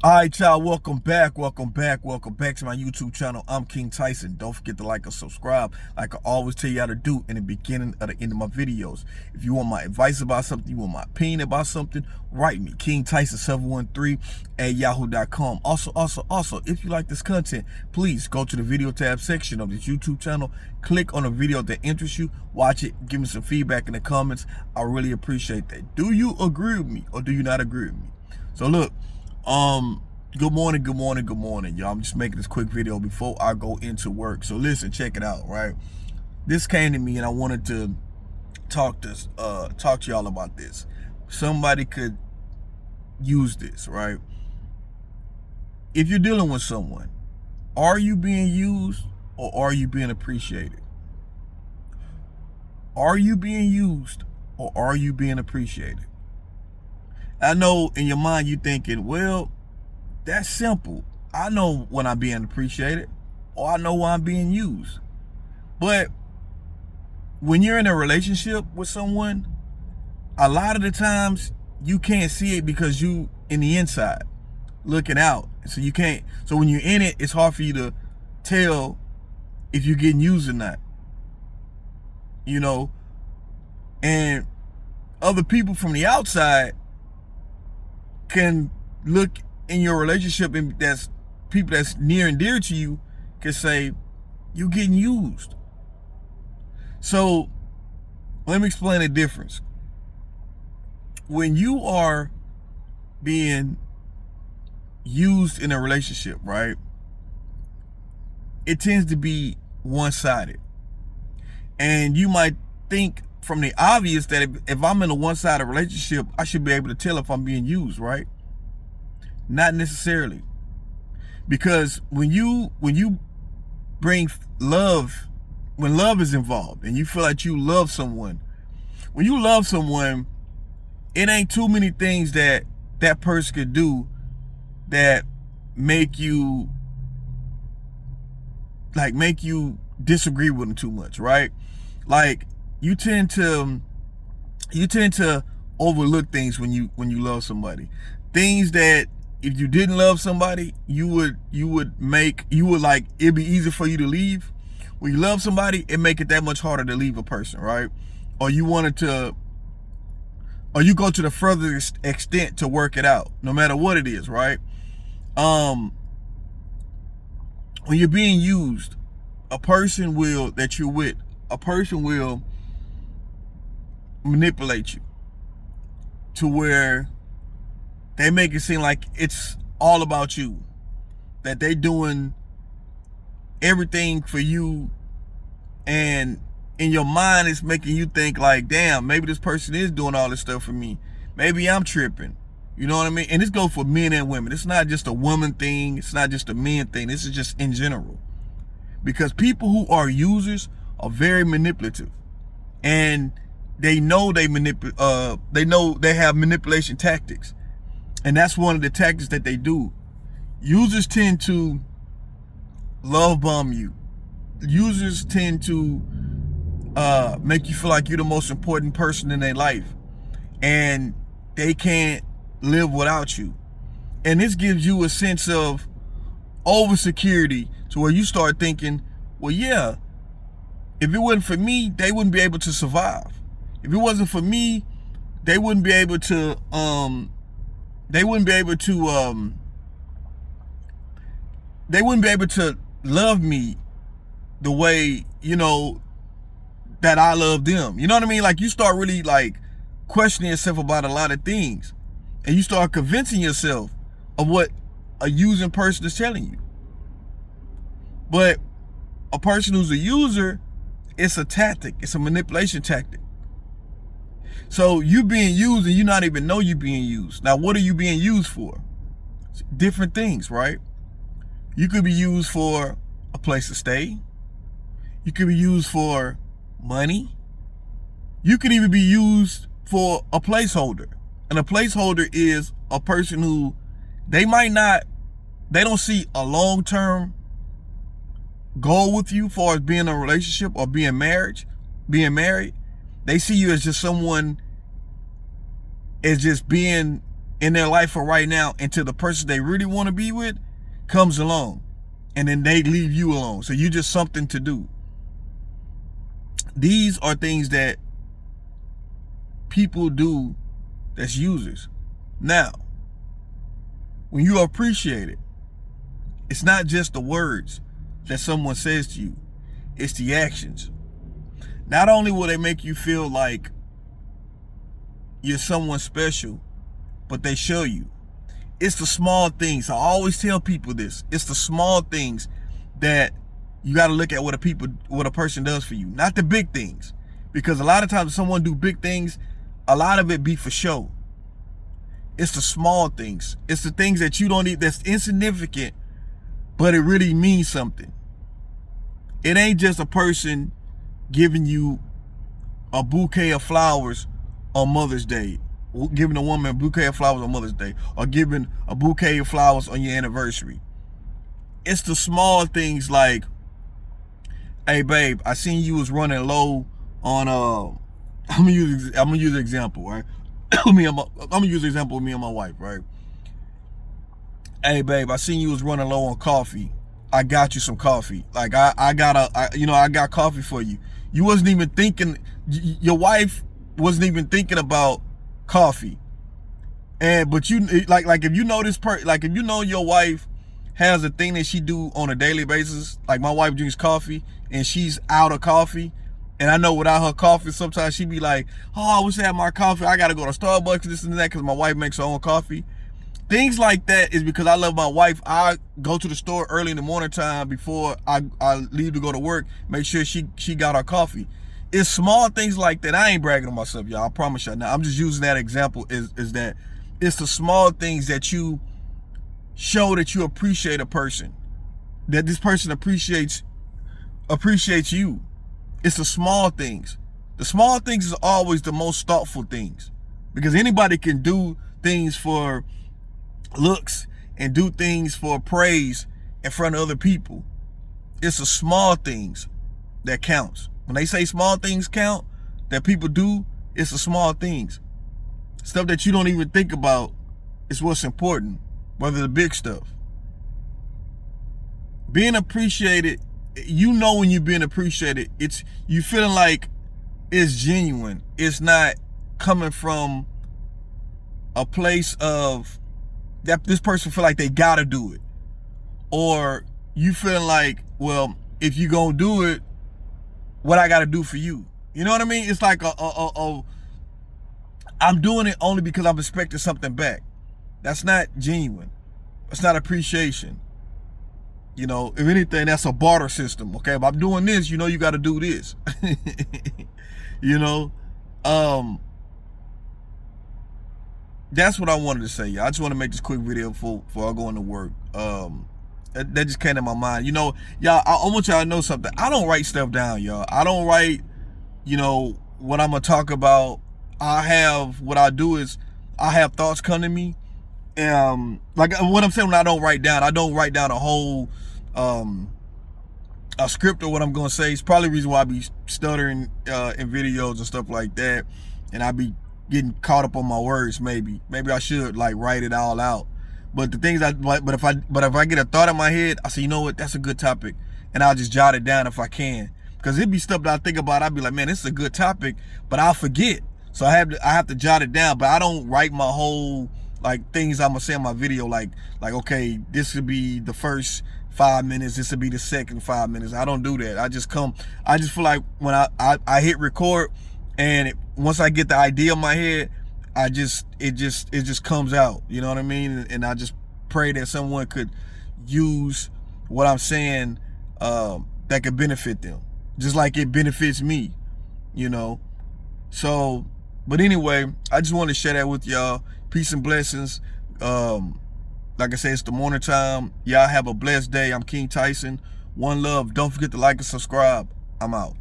All right, y'all, welcome back to my YouTube channel. I'm King Tyson. Don't forget to like and subscribe like I always tell you how to do in the beginning of the end of my videos. If you want my advice about something, you want my opinion about something, write me, King Tyson 713 at yahoo.com. Also, if you like this content, please go to the video tab section of this YouTube channel, click on a video that interests you, watch it, give me some feedback in the comments. I really appreciate that. Do you agree with me or do you not agree with me? So look, good morning, y'all. I'm just making this quick video before I go into work. So listen, check it out, right? This came to me and I wanted to talk to y'all about this. Somebody could use this, right? If you're dealing with someone, are you being used or are you being appreciated? Are you being used or are you being appreciated? I know in your mind you're thinking, well, that's simple. I know when I'm being appreciated or I know when I'm being used. But when you're in a relationship with someone, a lot of the times you can't see it because you in the inside looking out. So you can't. So when you're in it, it's hard for you to tell if you're getting used or not. You know, and other people from the outside can look in your relationship, and that's people that's near and dear to you can say you're getting used. So let me explain the difference. When you are being used in a relationship, right, it tends to be one-sided. And you might think from the obvious that if I'm in a one-sided relationship, I should be able to tell if I'm being used, right? Not necessarily. Because when you bring love, when love is involved and you feel like you love someone, when you love someone, it ain't too many things that that person could do that make you disagree with them too much, right? Like you tend to overlook things when you love somebody. Things that if you didn't love somebody, you would like it'd be easy for you to leave. When you love somebody, it make it that much harder to leave a person, right? Or you go to the furthest extent to work it out, no matter what it is, right? When you're being used, a person will manipulate you to where they make it seem like it's all about you, that they doing everything for you, and in your mind it's making you think like, damn, maybe this person is doing all this stuff for me. Maybe I'm tripping. You know what I mean? And this goes for men and women. It's not just a woman thing. It's not just a men thing. This is just in general. Because people who are users are very manipulative, and they know they have manipulation tactics, and that's one of the tactics that they do. Users tend to love bomb you. Users tend to make you feel like you're the most important person in their life, and they can't live without you. And this gives you a sense of over security to where you start thinking, well, yeah, if it wasn't for me, they wouldn't be able to survive. If it wasn't for me, they wouldn't be able to love me the way, you know, that I love them. You know what I mean? Like you start really like questioning yourself about a lot of things, and you start convincing yourself of what a using person is telling you. But a person who's a user, it's a tactic. It's a manipulation tactic. So you being used and you not even know you being used. Now, what are you being used for? Different things, right? You could be used for a place to stay. You could be used for money. You could even be used for a placeholder. And a placeholder is a person who they don't see a long-term goal with you as far as being in a relationship or being married. They see you as just someone, as just being in their life for right now until the person they really want to be with comes along, and then they leave you alone. So you just something to do. These are things that people do that's users. Now, when you appreciate it, it's not just the words that someone says to you, it's the actions. Not only will they make you feel like you're someone special, but they show you. It's the small things. I always tell people this. It's the small things that you got to look at what a person does for you, not the big things. Because a lot of times someone do big things, a lot of it be for show. It's the small things. It's the things that you don't need, that's insignificant, but it really means something. It ain't just a person giving you a bouquet of flowers on Mother's Day, giving a woman a bouquet of flowers on Mother's Day, or giving a bouquet of flowers on your anniversary. It's the small things like, hey babe, I seen you was running low on I'm gonna use an example, right? I'm gonna use an example with me and my wife, right? Hey babe, I seen you was running low on coffee. I got you some coffee. Like I got coffee for you. You wasn't even thinking, your wife wasn't even thinking about coffee. But you like if you know this like if you know your wife has a thing that she do on a daily basis, like my wife drinks coffee and she's out of coffee, and I know without her coffee sometimes she be like, oh, I wish I had my coffee, I gotta go to Starbucks, this and that, because my wife makes her own coffee. Things like that is because I love my wife. I go to the store early in the morning time before I leave to go to work, make sure she got her coffee. It's small things like that. I ain't bragging on myself, y'all, I promise y'all. Now I'm just using that example is that it's the small things that you show that you appreciate a person, that this person appreciates you. It's the small things. The small things is always the most thoughtful things, because anybody can do things for looks and do things for praise in front of other people. It's the small things that counts. When they say small things count that people do, it's the small things. Stuff that you don't even think about is what's important, whether the big stuff. Being appreciated, you know when you're being appreciated, it's you feeling like it's genuine. It's not coming from a place of that this person feel like they gotta do it, or you feeling like, well, if you gonna do it, what I gotta do for you? You know what I mean? It's like I'm doing it only because I'm expecting something back. That's not genuine. That's not appreciation. You know, if anything, that's a barter system. Okay, if I'm doing this, you know, you got to do this. You know, that's what I wanted to say. I just want to make this quick video before I go into work. That just came to my mind. You know, y'all, I want y'all to know something. I don't write stuff down, y'all. I don't write, you know, what I'm gonna talk about. What I do is I have thoughts come to me. Like what I'm saying, when I don't write down a whole a script or what I'm gonna say. It's probably the reason why I be stuttering in videos and stuff like that, and I be getting caught up on my words. Maybe I should like write it all out. But the things but if I get a thought in my head, I say, you know what, that's a good topic, and I'll just jot it down if I can, because it'd be stuff that I think about. I'd be like, man, this is a good topic, but I'll forget. So I have to jot it down. But I don't write my whole like things I'm gonna say in my video, like okay, this could be the first 5 minutes, this would be the second 5 minutes. I don't do that. I just feel like when I hit record, and once I get the idea in my head, it just comes out. You know what I mean? And I just pray that someone could use what I'm saying that could benefit them, just like it benefits me. You know. So, but anyway, I just wanted to share that with y'all. Peace and blessings. Like I said, it's the morning time. Y'all have a blessed day. I'm King Tyson. One love. Don't forget to like and subscribe. I'm out.